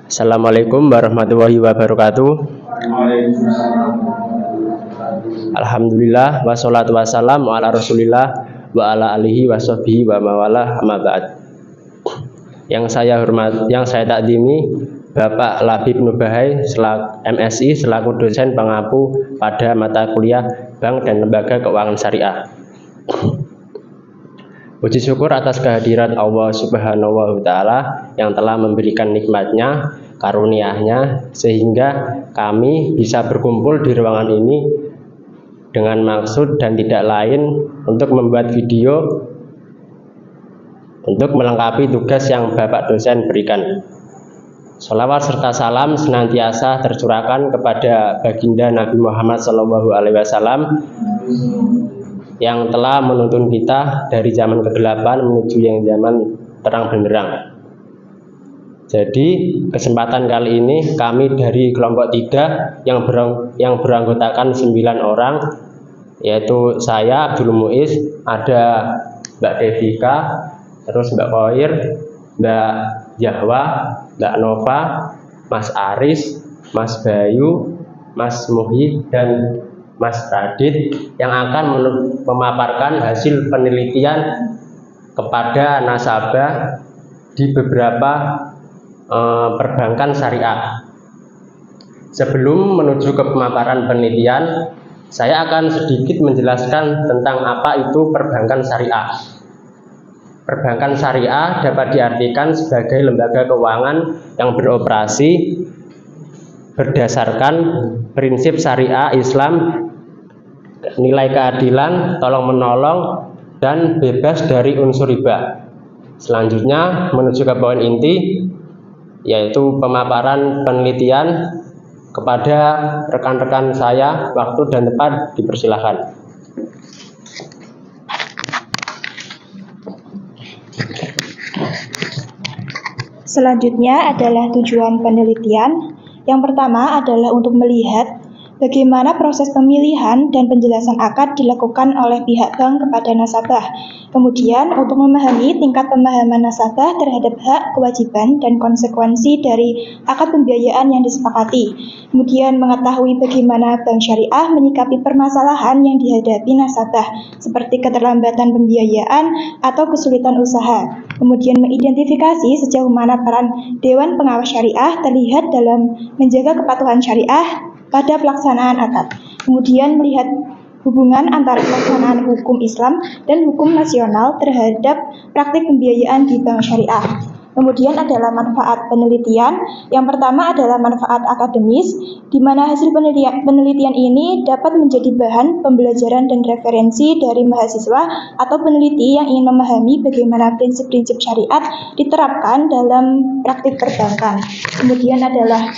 Assalamualaikum warahmatullahi wabarakatuh. Alhamdulillah wassalatu wassalamu ala rasulillah wa ala alihi wa sahbihi wa mawalah amma ba'd. Yang saya takdimi Bapak Labib Nurbahai MSI selaku dosen pengampu pada mata kuliah Bank dan Lembaga Keuangan Syariah. Puji syukur atas kehadiran Allah Subhanahu wa Ta'ala yang telah memberikan nikmatnya, karunia-Nya, sehingga kami bisa berkumpul di ruangan ini dengan maksud dan tidak lain untuk membuat video untuk melengkapi tugas yang Bapak dosen berikan. Sholawat serta salam senantiasa tercurahkan kepada baginda Nabi Muhammad SAW yang telah menuntun kita dari zaman kegelapan menuju yang zaman terang benderang. Jadi kesempatan kali ini kami dari kelompok 3 yang beranggotakan 9 orang, yaitu saya Abdul Muiz, ada Mbak Devika, terus Mbak Koir, Mbak Jahwa, Mbak Nova, Mas Aris, Mas Bayu, Mas Muhi, dan Mas Radit yang akan memaparkan hasil penelitian kepada nasabah di beberapa perbankan syariah. Sebelum menuju ke pemaparan penelitian, saya akan sedikit menjelaskan tentang apa itu perbankan syariah. Perbankan syariah dapat diartikan sebagai lembaga keuangan yang beroperasi berdasarkan prinsip syariah Islam, nilai keadilan, tolong menolong, dan bebas dari unsur riba. Selanjutnya menuju ke poin inti, yaitu pemaparan penelitian. Kepada rekan-rekan saya, waktu dan tempat dipersilahkan. Selanjutnya adalah tujuan penelitian. Yang pertama adalah untuk melihat bagaimana proses pemilihan dan penjelasan akad dilakukan oleh pihak bank kepada nasabah. Kemudian untuk memahami tingkat pemahaman nasabah terhadap hak, kewajiban, dan konsekuensi dari akad pembiayaan yang disepakati. Kemudian mengetahui bagaimana bank syariah menyikapi permasalahan yang dihadapi nasabah, seperti keterlambatan pembiayaan atau kesulitan usaha. Kemudian mengidentifikasi sejauh mana peran Dewan Pengawas Syariah terlihat dalam menjaga kepatuhan syariah pada pelaksanaan akad. Kemudian melihat hubungan antara pelaksanaan hukum Islam dan hukum nasional terhadap praktik pembiayaan di bank syariah. Kemudian adalah manfaat penelitian. Yang pertama adalah manfaat akademis, di mana hasil penelitian ini dapat menjadi bahan pembelajaran dan referensi dari mahasiswa atau peneliti yang ingin memahami bagaimana prinsip-prinsip syariat diterapkan dalam praktik perbankan. Kemudian adalah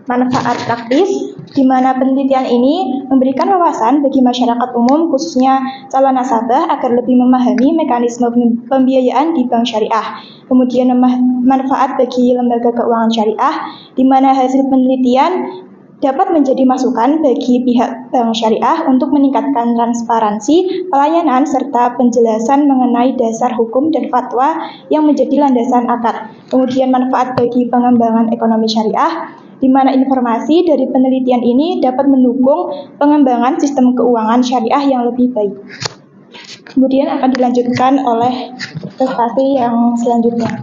manfaat praktis, di mana penelitian ini memberikan wawasan bagi masyarakat umum, khususnya calon nasabah, agar lebih memahami mekanisme pembiayaan di bank syariah. Kemudian manfaat bagi lembaga keuangan syariah, di mana hasil penelitian dapat menjadi masukan bagi pihak bank syariah untuk meningkatkan transparansi, pelayanan, serta penjelasan mengenai dasar hukum dan fatwa yang menjadi landasan akad. Kemudian manfaat bagi pengembangan ekonomi syariah, di mana informasi dari penelitian ini dapat mendukung pengembangan sistem keuangan syariah yang lebih baik. Kemudian akan dilanjutkan oleh prestasi yang selanjutnya.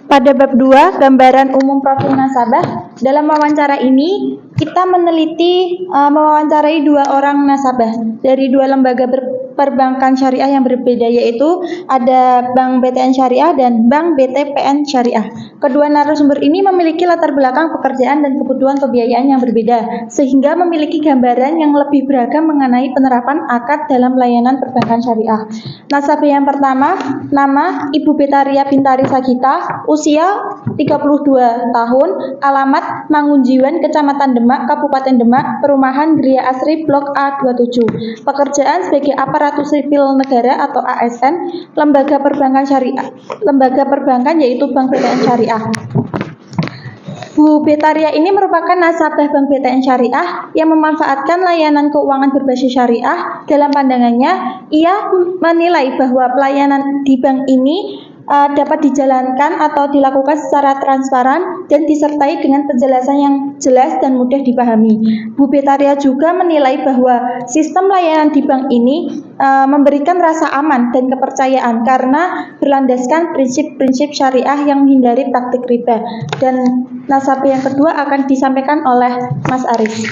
Pada bab 2, gambaran umum profil nasabah. Dalam wawancara ini, kita mewawancarai 2 orang nasabah dari 2 lembaga perbankan syariah yang berbeda, yaitu ada Bank BTN Syariah dan Bank BTPN Syariah. Kedua narasumber ini memiliki latar belakang pekerjaan dan kebutuhan pembiayaan yang berbeda, sehingga memiliki gambaran yang lebih beragam mengenai penerapan akad dalam layanan perbankan syariah. Nasabah yang pertama, nama Ibu Betaria Pintari Sagita, usia 32 tahun, alamat Mangunjiwan, Kecamatan Demak, Kabupaten Demak, Perumahan Gria Asri, Blok A27. Pekerjaan sebagai aparatur sipil negara atau ASN, lembaga perbankan syariah, lembaga perbankan yaitu Bank BTN Syariah. Bu Betaria ini merupakan nasabah Bank BTN Syariah yang memanfaatkan layanan keuangan berbasis syariah. Dalam pandangannya, ia menilai bahwa pelayanan di bank ini dapat dijalankan atau dilakukan secara transparan dan disertai dengan penjelasan yang jelas dan mudah dipahami. Bu Betaria juga menilai bahwa sistem layanan di bank ini memberikan rasa aman dan kepercayaan karena berlandaskan prinsip-prinsip syariah yang menghindari praktik riba. Dan nasabah yang kedua akan disampaikan oleh Mas Aris.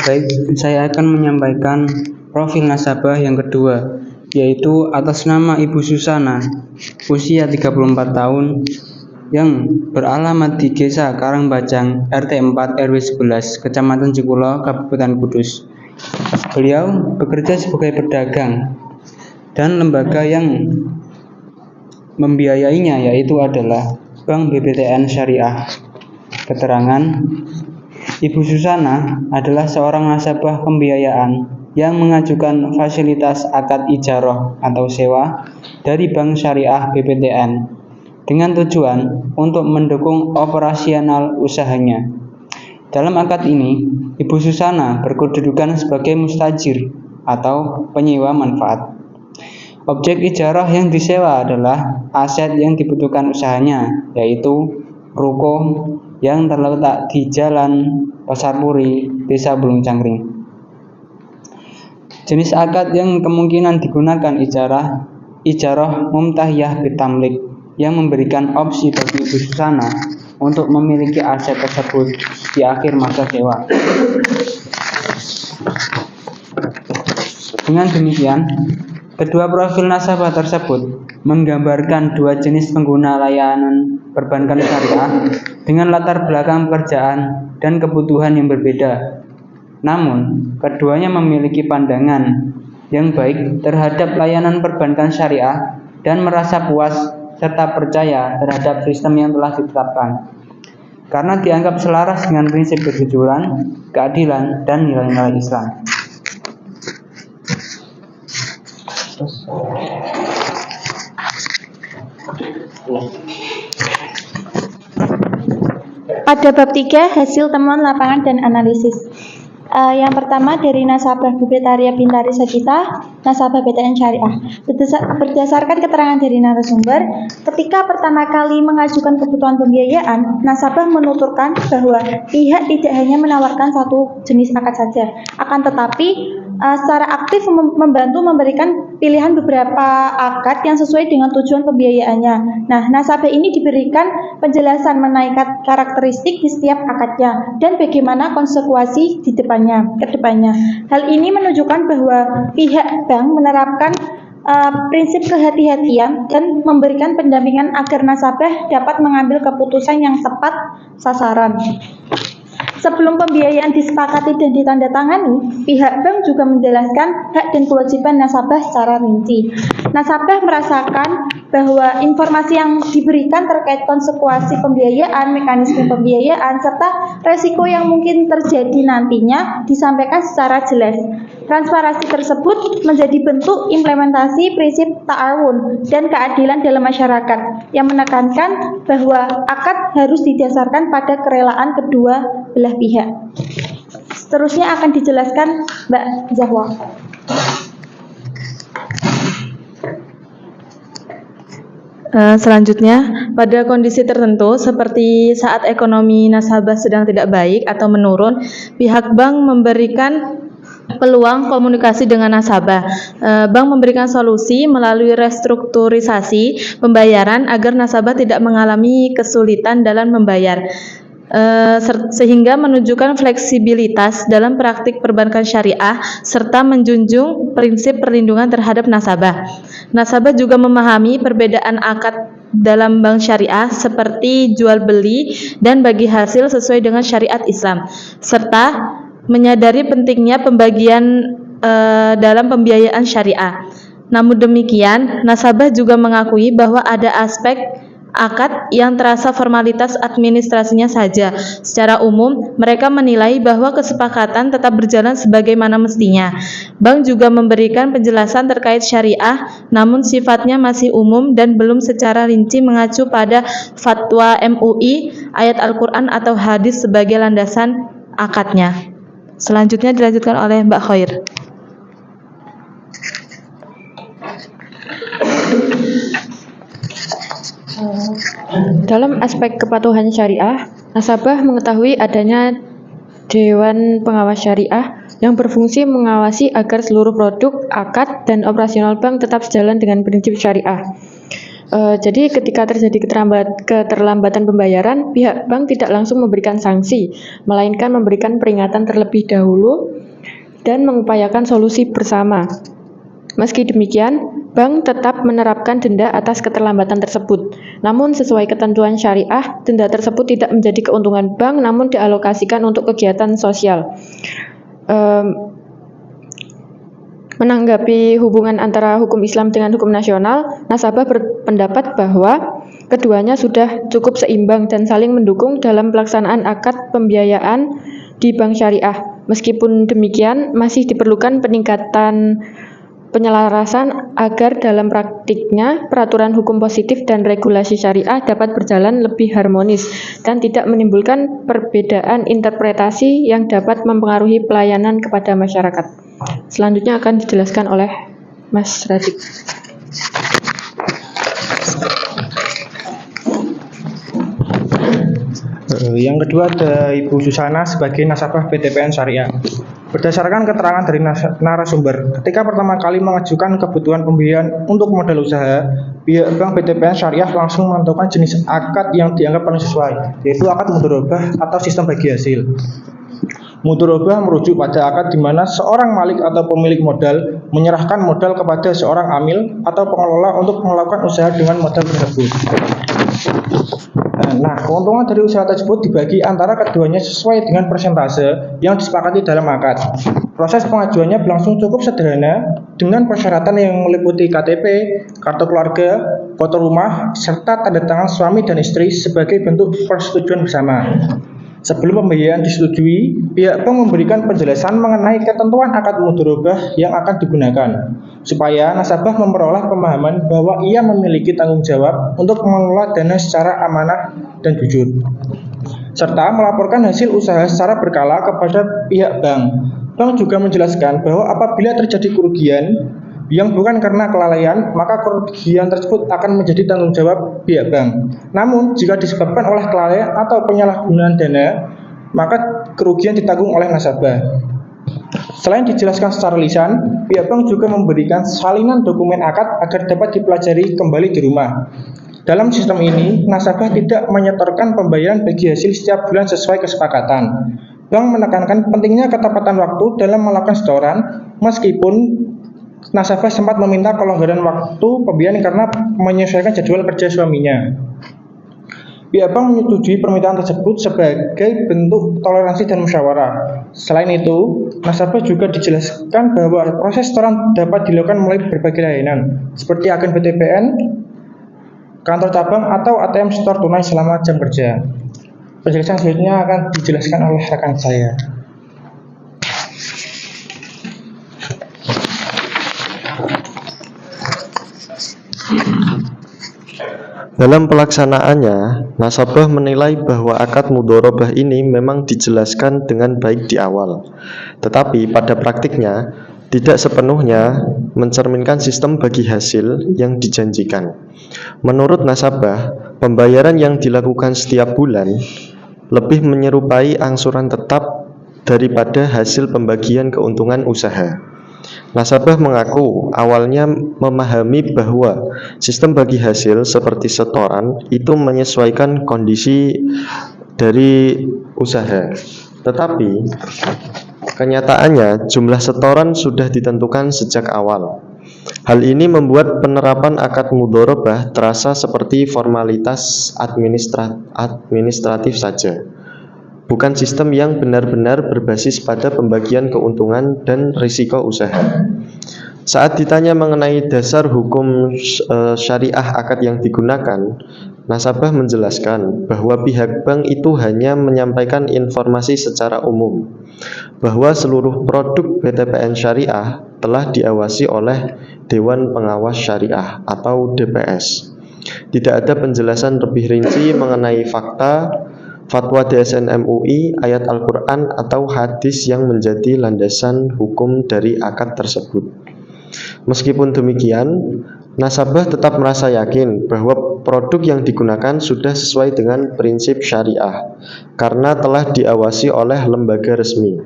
Baik, saya akan menyampaikan profil nasabah yang kedua, yaitu atas nama Ibu Susana, usia 34 tahun, yang beralamat di Desa Karangbajang, RT 4 RW 11, Kecamatan Cikulo, Kabupaten Kudus. Beliau bekerja sebagai pedagang dan lembaga yang membiayainya yaitu adalah Bank BBTN Syariah. Keterangan, Ibu Susana adalah seorang nasabah pembiayaan yang mengajukan fasilitas akad ijarah atau sewa dari Bank Syariah BBTN dengan tujuan untuk mendukung operasional usahanya. Dalam akad ini, Ibu Susana berkedudukan sebagai mustajir atau penyewa manfaat. Objek ijarah yang disewa adalah aset yang dibutuhkan usahanya, yaitu ruko yang terletak di Jalan Pasar Puri, Desa Bulung Cangkring. Jenis akad yang kemungkinan digunakan ijarah mumtahiyah bitamlik yang memberikan opsi bagi Ibu Susana untuk memiliki aset tersebut di akhir masa sewa. Dengan demikian, kedua profil nasabah tersebut menggambarkan dua jenis pengguna layanan perbankan syariah dengan latar belakang pekerjaan dan kebutuhan yang berbeda. Namun, keduanya memiliki pandangan yang baik terhadap layanan perbankan syariah dan merasa puas serta percaya terhadap sistem yang telah ditetapkan, karena dianggap selaras dengan prinsip kejujuran, keadilan, dan nilai-nilai Islam. Pada bab 3, hasil temuan lapangan dan analisis. Yang pertama dari nasabah Bu Betaria Bintari Sagita, nasabah BTN Syariah. Berdasarkan keterangan dari narasumber, ketika pertama kali mengajukan kebutuhan pembiayaan, nasabah menuturkan bahwa pihak tidak hanya menawarkan satu jenis akad saja, akan tetapi secara aktif membantu memberikan pilihan beberapa akad yang sesuai dengan tujuan pembiayaannya. Nah, nasabah ini diberikan penjelasan mengenai karakteristik di setiap akadnya dan bagaimana konsekuensi di kedepannya. Hal ini menunjukkan bahwa pihak bank menerapkan prinsip kehati-hatian dan memberikan pendampingan agar nasabah dapat mengambil keputusan yang tepat sasaran. Sebelum pembiayaan disepakati dan ditandatangani, pihak bank juga menjelaskan hak dan kewajiban nasabah secara rinci. Nasabah merasakan bahwa informasi yang diberikan terkait konsekuensi pembiayaan, mekanisme pembiayaan, serta resiko yang mungkin terjadi nantinya disampaikan secara jelas. Transparansi tersebut menjadi bentuk implementasi prinsip ta'awun dan keadilan dalam masyarakat yang menekankan bahwa akad harus didasarkan pada kerelaan kedua belah pihak. Seterusnya akan dijelaskan Mbak Zahwa. Selanjutnya, pada kondisi tertentu seperti saat ekonomi nasabah sedang tidak baik atau menurun, pihak bank memberikan peluang komunikasi dengan nasabah. Bank memberikan solusi melalui restrukturisasi pembayaran agar nasabah tidak mengalami kesulitan dalam membayar, sehingga menunjukkan fleksibilitas dalam praktik perbankan syariah serta menjunjung prinsip perlindungan terhadap nasabah. Nasabah juga memahami perbedaan akad dalam bank syariah seperti jual beli dan bagi hasil sesuai dengan syariat Islam, serta menyadari pentingnya pembagian dalam pembiayaan syariah. Namun demikian, nasabah juga mengakui bahwa ada aspek akad yang terasa formalitas administrasinya saja. Secara umum, mereka menilai bahwa kesepakatan tetap berjalan sebagaimana mestinya. Bank juga memberikan penjelasan terkait syariah, namun sifatnya masih umum dan belum secara rinci mengacu pada fatwa MUI, ayat Al-Quran atau hadis sebagai landasan akadnya. Selanjutnya dilanjutkan oleh Mbak Khair. Dalam aspek kepatuhan syariah, nasabah mengetahui adanya Dewan Pengawas Syariah yang berfungsi mengawasi agar seluruh produk, akad, dan operasional bank tetap sejalan dengan prinsip syariah. Jadi ketika terjadi keterlambatan pembayaran, pihak bank tidak langsung memberikan sanksi, melainkan memberikan peringatan terlebih dahulu dan mengupayakan solusi bersama. Meski demikian, bank tetap menerapkan denda atas keterlambatan tersebut. Namun sesuai ketentuan syariah, denda tersebut tidak menjadi keuntungan bank, namun dialokasikan untuk kegiatan sosial. Menanggapi hubungan antara hukum Islam dengan hukum nasional, nasabah berpendapat bahwa keduanya sudah cukup seimbang dan saling mendukung dalam pelaksanaan akad pembiayaan di bank syariah. Meskipun demikian, masih diperlukan peningkatan penyelarasan agar dalam praktiknya peraturan hukum positif dan regulasi syariah dapat berjalan lebih harmonis dan tidak menimbulkan perbedaan interpretasi yang dapat mempengaruhi pelayanan kepada masyarakat. Selanjutnya akan dijelaskan oleh Mas Radik. Yang kedua ada Ibu Susana sebagai nasabah BTPN Syariah. Berdasarkan keterangan dari narasumber, ketika pertama kali mengajukan kebutuhan pembiayaan untuk modal usaha, pihak bank BTPN Syariah langsung menentukan jenis akad yang dianggap paling sesuai, yaitu akad mudharabah atau sistem bagi hasil. Mudharabah merujuk pada akad di mana seorang malik atau pemilik modal menyerahkan modal kepada seorang amil atau pengelola untuk melakukan usaha dengan modal tersebut. Nah, keuntungan dari usaha tersebut dibagi antara keduanya sesuai dengan persentase yang disepakati dalam akad. Proses pengajuannya berlangsung cukup sederhana dengan persyaratan yang meliputi KTP, kartu keluarga, foto rumah, serta tanda tangan suami dan istri sebagai bentuk persetujuan bersama. Sebelum pembiayaan disetujui, pihak bank memberikan penjelasan mengenai ketentuan akad mudharabah yang akan digunakan, supaya nasabah memperoleh pemahaman bahwa ia memiliki tanggung jawab untuk mengelola dana secara amanah dan jujur, serta melaporkan hasil usaha secara berkala kepada pihak bank. Bank juga menjelaskan bahwa apabila terjadi kerugian yang bukan karena kelalaian, maka kerugian tersebut akan menjadi tanggung jawab pihak bank. Namun, jika disebabkan oleh kelalaian atau penyalahgunaan dana, maka kerugian ditanggung oleh nasabah. Selain dijelaskan secara lisan, pihak bank juga memberikan salinan dokumen akad agar dapat dipelajari kembali di rumah. Dalam sistem ini, nasabah tidak menyetorkan pembayaran bagi hasil setiap bulan sesuai kesepakatan. Bank menekankan pentingnya ketepatan waktu dalam melakukan setoran, meskipun nasabah sempat meminta kelonggaran waktu pembiayaan karena menyesuaikan jadwal kerja suaminya. Pihak bank menyetujui permintaan tersebut sebagai bentuk toleransi dan musyawarah. Selain itu, nasabah juga dijelaskan bahwa proses setoran dapat dilakukan melalui berbagai layanan, seperti agen BTPN, kantor cabang, atau ATM setor tunai selama jam kerja. Penjelasan selanjutnya akan dijelaskan oleh rekan saya. Dalam pelaksanaannya, nasabah menilai bahwa akad mudharabah ini memang dijelaskan dengan baik di awal, tetapi pada praktiknya tidak sepenuhnya mencerminkan sistem bagi hasil yang dijanjikan. Menurut nasabah, pembayaran yang dilakukan setiap bulan lebih menyerupai angsuran tetap daripada hasil pembagian keuntungan usaha. Nasabah mengaku awalnya memahami bahwa sistem bagi hasil seperti setoran itu menyesuaikan kondisi dari usaha. Tetapi kenyataannya jumlah setoran sudah ditentukan sejak awal. Hal ini membuat penerapan akad mudharabah terasa seperti formalitas administratif saja, bukan sistem yang benar-benar berbasis pada pembagian keuntungan dan risiko usaha. Saat ditanya mengenai dasar hukum syariah akad yang digunakan, nasabah menjelaskan bahwa pihak bank itu hanya menyampaikan informasi secara umum bahwa seluruh produk BTPN Syariah telah diawasi oleh Dewan Pengawas Syariah atau DPS. Tidak ada penjelasan lebih rinci mengenai fakta, fatwa DSN MUI, ayat Al-Quran atau hadis yang menjadi landasan hukum dari akad tersebut. Meskipun demikian, nasabah tetap merasa yakin bahwa produk yang digunakan sudah sesuai dengan prinsip syariah karena telah diawasi oleh lembaga resmi.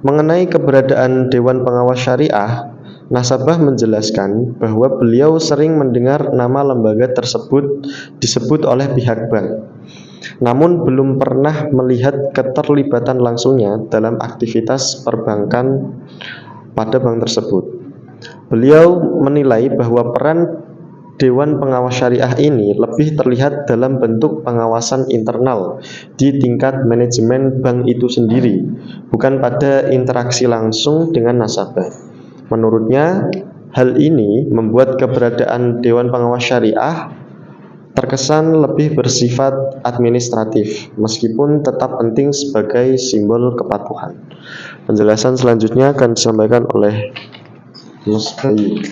Mengenai keberadaan Dewan Pengawas Syariah, nasabah menjelaskan bahwa beliau sering mendengar nama lembaga tersebut disebut oleh pihak bank, namun belum pernah melihat keterlibatan langsungnya dalam aktivitas perbankan pada bank tersebut. Beliau menilai bahwa peran Dewan Pengawas Syariah ini lebih terlihat dalam bentuk pengawasan internal di tingkat manajemen bank itu sendiri, bukan pada interaksi langsung dengan nasabah. Menurutnya, hal ini membuat keberadaan Dewan Pengawas Syariah terkesan lebih bersifat administratif, meskipun tetap penting sebagai simbol kepatuhan. Penjelasan selanjutnya akan disampaikan oleh Mas Bayu.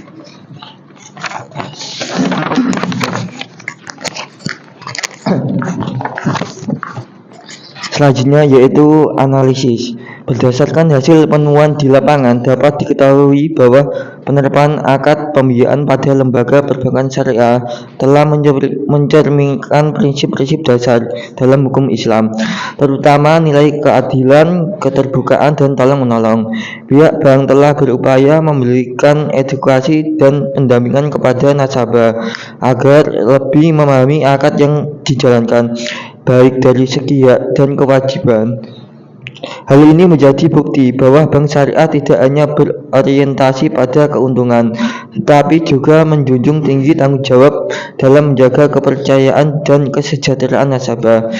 Selanjutnya yaitu analisis. Berdasarkan hasil penemuan di lapangan dapat diketahui bahwa penerapan akad pembiayaan pada lembaga perbankan syariah telah mencerminkan prinsip-prinsip dasar dalam hukum Islam, terutama nilai keadilan, keterbukaan, dan tolong-menolong. Pihak bank telah berupaya memberikan edukasi dan pendampingan kepada nasabah agar lebih memahami akad yang dijalankan, baik dari segi hak dan kewajiban. Hal ini menjadi bukti bahwa bank syariah tidak hanya berorientasi pada keuntungan, tetapi juga menjunjung tinggi tanggung jawab dalam menjaga kepercayaan dan kesejahteraan nasabah.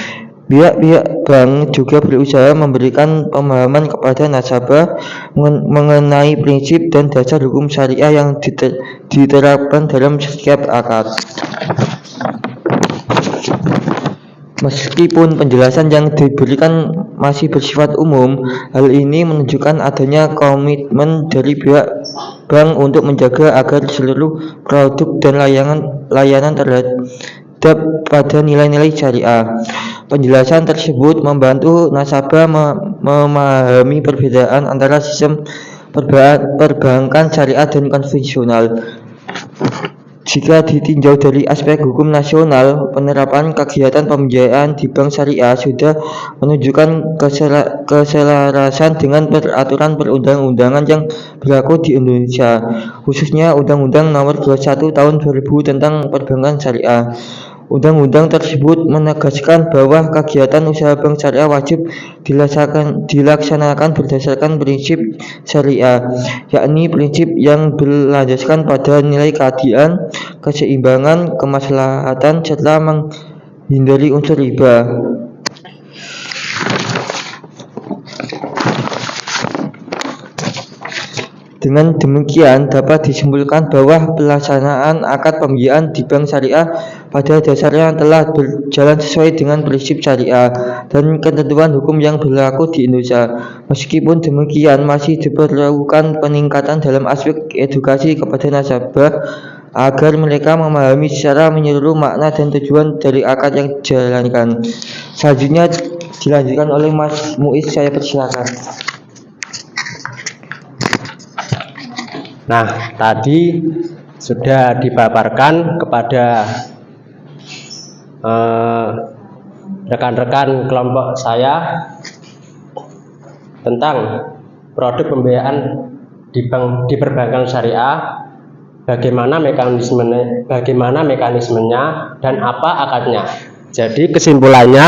Pihak-pihak bank juga berusaha memberikan pemahaman kepada nasabah mengenai prinsip dan dasar hukum syariah yang diterapkan dalam setiap akad. Meskipun penjelasan yang diberikan masih bersifat umum, hal ini menunjukkan adanya komitmen dari pihak bank untuk menjaga agar seluruh produk dan layanan terhadap pada nilai-nilai syariah. Penjelasan tersebut membantu nasabah memahami perbedaan antara sistem perbankan syariah dan konvensional. Jika ditinjau dari aspek hukum nasional, penerapan kegiatan pembiayaan di bank syariah sudah menunjukkan keselarasan dengan peraturan perundang-undangan yang berlaku di Indonesia, khususnya Undang-Undang Nomor 21 Tahun 2000 tentang Perbankan Syariah. Undang-undang tersebut menegaskan bahwa kegiatan usaha bank syariah wajib dilaksanakan berdasarkan prinsip syariah, yakni prinsip yang berlandaskan pada nilai keadilan, keseimbangan, kemaslahatan, serta menghindari unsur riba. Dengan demikian dapat disimpulkan bahwa pelaksanaan akad pembiayaan di bank syariah pada dasarnya telah berjalan sesuai dengan prinsip syariah dan ketentuan hukum yang berlaku di Indonesia. Meskipun demikian masih diperlukan peningkatan dalam aspek edukasi kepada nasabah agar mereka memahami secara menyeluruh makna dan tujuan dari akad yang dijalankan. Selanjutnya dilanjutkan oleh Mas Muiz, saya persilakan. Nah, tadi sudah dipaparkan kepada rekan-rekan kelompok saya tentang produk pembiayaan di perbankan syariah, bagaimana mekanismenya dan apa akadnya. Jadi kesimpulannya,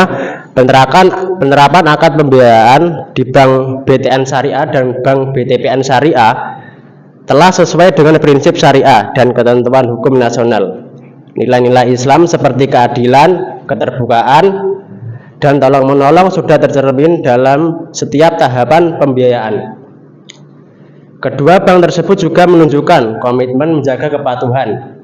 penerapan akad pembiayaan di bank BTN Syariah dan bank BTPN Syariah telah sesuai dengan prinsip syariah dan ketentuan hukum nasional. Nilai-nilai Islam seperti keadilan, keterbukaan, dan tolong-menolong sudah tercermin dalam setiap tahapan pembiayaan. Kedua bank tersebut juga menunjukkan komitmen menjaga kepatuhan.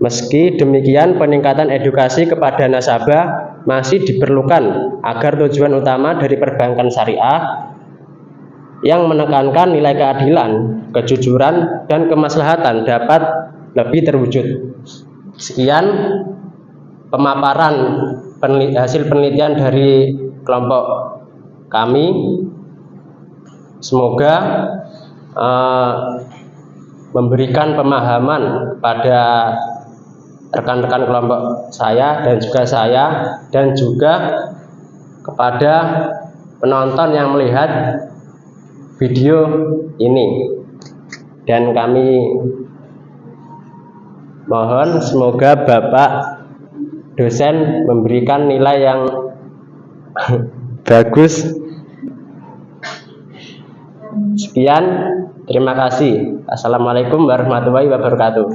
Meski demikian, peningkatan edukasi kepada nasabah masih diperlukan agar tujuan utama dari perbankan syariah yang menekankan nilai keadilan, kejujuran, dan kemaslahatan dapat lebih terwujud. Sekian pemaparan hasil penelitian dari kelompok kami. Semoga memberikan pemahaman pada rekan-rekan kelompok saya dan juga kepada penonton yang melihat video ini. Dan kami mohon semoga Bapak dosen memberikan nilai yang bagus. Sekian, terima kasih. Assalamualaikum warahmatullahi wabarakatuh.